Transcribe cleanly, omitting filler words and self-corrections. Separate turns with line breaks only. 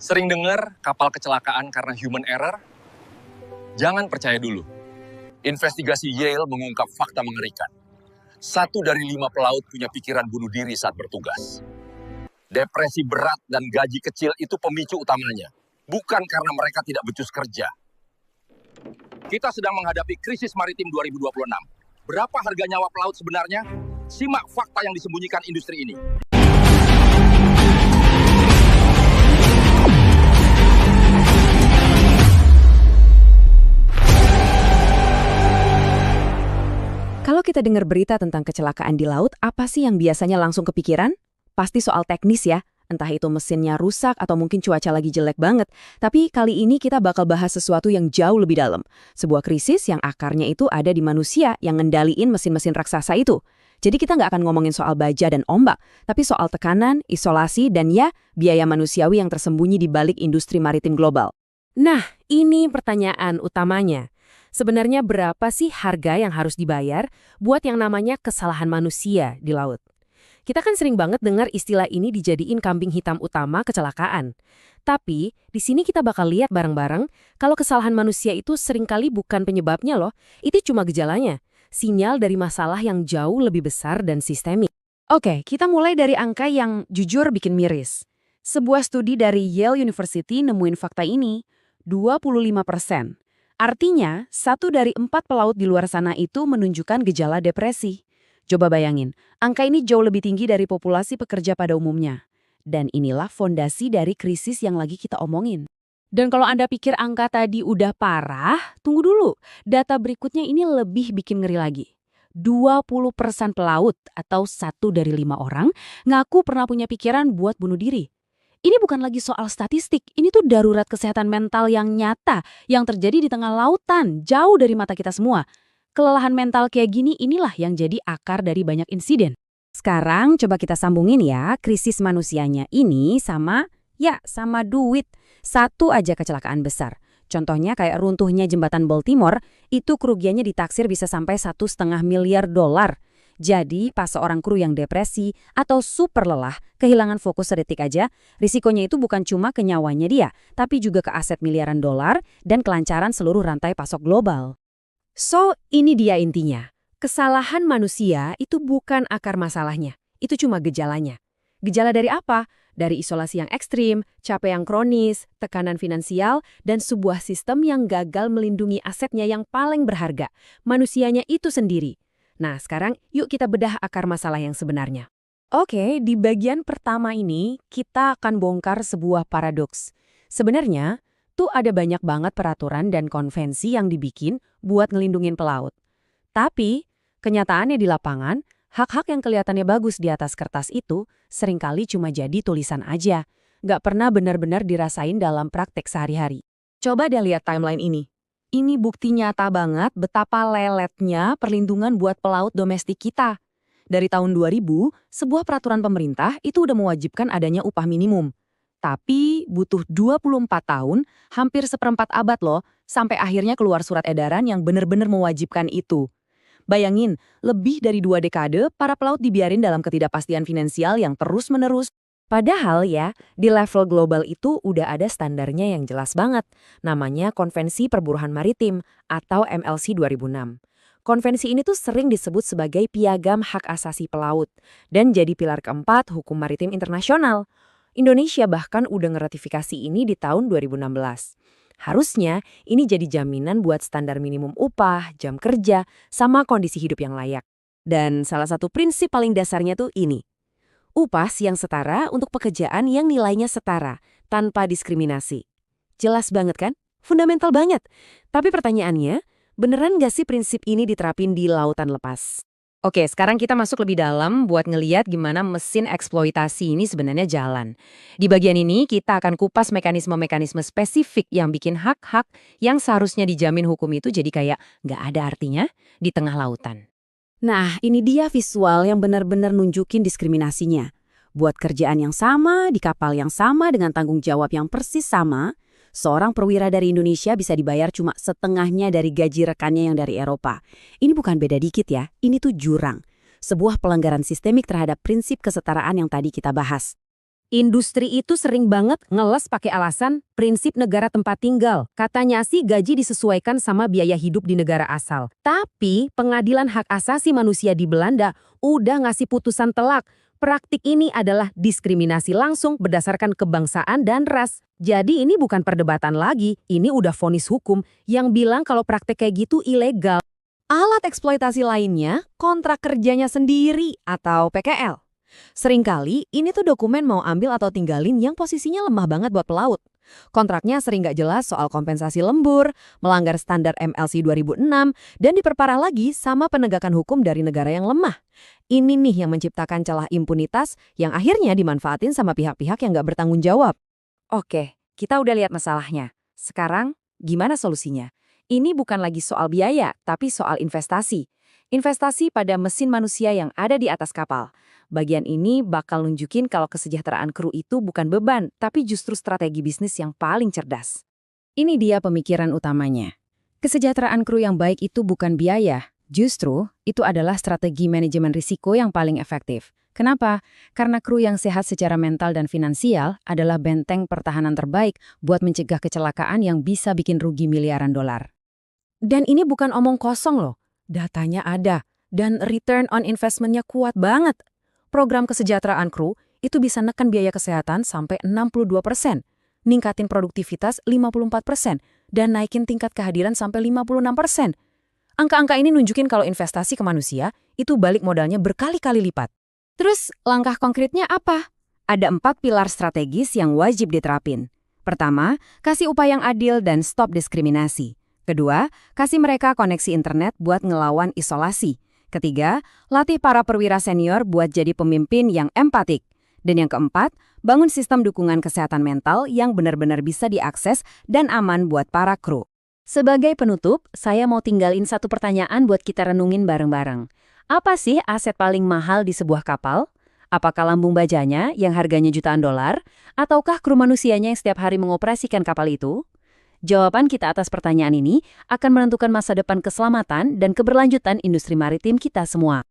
Sering dengar kapal kecelakaan karena human error? Jangan percaya dulu. Investigasi Yale mengungkap fakta mengerikan. 1 dari 5 pelaut punya pikiran bunuh diri saat bertugas. Depresi berat dan gaji kecil itu pemicu utamanya. Bukan karena mereka tidak becus kerja. Kita sedang menghadapi krisis maritim 2026. Berapa harga nyawa pelaut sebenarnya? Simak fakta yang disembunyikan industri ini.
Kalau kita dengar berita tentang kecelakaan di laut, apa sih yang biasanya langsung kepikiran? Pasti soal teknis ya, entah itu mesinnya rusak atau mungkin cuaca lagi jelek banget. Tapi kali ini kita bakal bahas sesuatu yang jauh lebih dalam. Sebuah krisis yang akarnya itu ada di manusia yang ngendaliin mesin-mesin raksasa itu. Jadi kita nggak akan ngomongin soal baja dan ombak, tapi soal tekanan, isolasi, dan ya, biaya manusiawi yang tersembunyi di balik industri maritim global. Nah, ini pertanyaan utamanya. Sebenarnya berapa sih harga yang harus dibayar buat yang namanya kesalahan manusia di laut? Kita kan sering banget dengar istilah ini dijadiin kambing hitam utama kecelakaan. Tapi di sini kita bakal lihat bareng-bareng kalau kesalahan manusia itu seringkali bukan penyebabnya loh, itu cuma gejalanya. Sinyal dari masalah yang jauh lebih besar dan sistemik. Oke, kita mulai dari angka yang jujur bikin miris. Sebuah studi dari Yale University nemuin fakta ini, 25%. Artinya, 1 dari 4 pelaut di luar sana itu menunjukkan gejala depresi. Coba bayangin, angka ini jauh lebih tinggi dari populasi pekerja pada umumnya. Dan inilah fondasi dari krisis yang lagi kita omongin. Dan kalau Anda pikir angka tadi udah parah, tunggu dulu. Data berikutnya ini lebih bikin ngeri lagi. 20% pelaut atau 1 dari 5 orang ngaku pernah punya pikiran buat bunuh diri. Ini bukan lagi soal statistik, ini tuh darurat kesehatan mental yang nyata, yang terjadi di tengah lautan, jauh dari mata kita semua. Kelelahan mental kayak gini inilah yang jadi akar dari banyak insiden. Sekarang coba kita sambungin ya, krisis manusianya ini sama duit. 1 aja kecelakaan besar. Contohnya kayak runtuhnya jembatan Baltimore, itu kerugiannya ditaksir bisa sampai $1,5 miliar. Jadi, pas seorang kru yang depresi atau super lelah, kehilangan fokus sedetik aja, risikonya itu bukan cuma ke nyawanya dia, tapi juga ke aset miliaran dolar dan kelancaran seluruh rantai pasok global. So, ini dia intinya. Kesalahan manusia itu bukan akar masalahnya, itu cuma gejalanya. Gejala dari apa? Dari isolasi yang ekstrim, capek yang kronis, tekanan finansial, dan sebuah sistem yang gagal melindungi asetnya yang paling berharga, manusianya itu sendiri. Nah, sekarang yuk kita bedah akar masalah yang sebenarnya. Oke, di bagian pertama ini kita akan bongkar sebuah paradoks. Sebenarnya, tuh ada banyak banget peraturan dan konvensi yang dibikin buat ngelindungin pelaut. Tapi, kenyataannya di lapangan, hak-hak yang kelihatannya bagus di atas kertas itu seringkali cuma jadi tulisan aja. Nggak pernah benar-benar dirasain dalam praktek sehari-hari. Coba deh lihat timeline ini. Ini bukti nyata banget betapa leletnya perlindungan buat pelaut domestik kita. Dari tahun 2000, sebuah peraturan pemerintah itu udah mewajibkan adanya upah minimum. Tapi butuh 24 tahun, hampir seperempat abad loh, sampai akhirnya keluar surat edaran yang benar-benar mewajibkan itu. Bayangin, lebih dari 2 dekade, para pelaut dibiarin dalam ketidakpastian finansial yang terus-menerus. Padahal ya, di level global itu udah ada standarnya yang jelas banget. Namanya Konvensi Perburuhan Maritim atau MLC 2006. Konvensi ini tuh sering disebut sebagai piagam hak asasi pelaut dan jadi pilar keempat hukum maritim internasional. Indonesia bahkan udah ngeratifikasi ini di tahun 2016. Harusnya ini jadi jaminan buat standar minimum upah, jam kerja, sama kondisi hidup yang layak. Dan salah satu prinsip paling dasarnya tuh ini. Upah yang setara untuk pekerjaan yang nilainya setara, tanpa diskriminasi. Jelas banget kan? Fundamental banget. Tapi pertanyaannya, beneran nggak sih prinsip ini diterapin di lautan lepas? Oke, sekarang kita masuk lebih dalam buat ngeliat gimana mesin eksploitasi ini sebenarnya jalan. Di bagian ini, kita akan kupas mekanisme-mekanisme spesifik yang bikin hak-hak yang seharusnya dijamin hukum itu jadi kayak nggak ada artinya di tengah lautan. Nah, ini dia visual yang benar-benar nunjukin diskriminasinya. Buat kerjaan yang sama, di kapal yang sama, dengan tanggung jawab yang persis sama, seorang perwira dari Indonesia bisa dibayar cuma setengahnya dari gaji rekannya yang dari Eropa. Ini bukan beda dikit ya, ini tuh jurang. Sebuah pelanggaran sistemik terhadap prinsip kesetaraan yang tadi kita bahas.
Industri itu sering banget ngeles pakai alasan prinsip negara tempat tinggal. Katanya sih gaji disesuaikan sama biaya hidup di negara asal. Tapi pengadilan hak asasi manusia di Belanda udah ngasih putusan telak. Praktik ini adalah diskriminasi langsung berdasarkan kebangsaan dan ras. Jadi ini bukan perdebatan lagi, ini udah vonis hukum yang bilang kalau praktek kayak gitu ilegal.
Alat eksploitasi lainnya, kontrak kerjanya sendiri atau PKL. Seringkali ini tuh dokumen mau ambil atau tinggalin yang posisinya lemah banget buat pelaut. Kontraknya sering nggak jelas soal kompensasi lembur, melanggar standar MLC 2006, dan diperparah lagi sama penegakan hukum dari negara yang lemah. Ini nih yang menciptakan celah impunitas yang akhirnya dimanfaatin sama pihak-pihak yang nggak bertanggung jawab.
Oke, kita udah lihat masalahnya. Sekarang, gimana solusinya? Ini bukan lagi soal biaya, tapi soal investasi. Investasi pada mesin manusia yang ada di atas kapal. Bagian ini bakal nunjukin kalau kesejahteraan kru itu bukan beban, tapi justru strategi bisnis yang paling cerdas.
Ini dia pemikiran utamanya. Kesejahteraan kru yang baik itu bukan biaya, justru itu adalah strategi manajemen risiko yang paling efektif. Kenapa? Karena kru yang sehat secara mental dan finansial adalah benteng pertahanan terbaik buat mencegah kecelakaan yang bisa bikin rugi miliaran dolar. Dan ini bukan omong kosong loh. Datanya ada, dan return on investment-nya kuat banget. Program kesejahteraan kru itu bisa neken biaya kesehatan sampai 62%, ningkatin produktivitas 54%, dan naikin tingkat kehadiran sampai 56%. Angka-angka ini nunjukin kalau investasi ke manusia itu balik modalnya berkali-kali lipat. Terus langkah konkretnya apa? Ada 4 pilar strategis yang wajib diterapin. Pertama, kasih upah yang adil dan stop diskriminasi. Kedua, kasih mereka koneksi internet buat ngelawan isolasi. Ketiga, latih para perwira senior buat jadi pemimpin yang empatik. Dan yang keempat, bangun sistem dukungan kesehatan mental yang benar-benar bisa diakses dan aman buat para kru. Sebagai penutup, saya mau tinggalin satu pertanyaan buat kita renungin bareng-bareng. Apa sih aset paling mahal di sebuah kapal? Apakah lambung bajanya yang harganya jutaan dolar? Ataukah kru manusianya yang setiap hari mengoperasikan kapal itu? Jawaban kita atas pertanyaan ini akan menentukan masa depan keselamatan dan keberlanjutan industri maritim kita semua.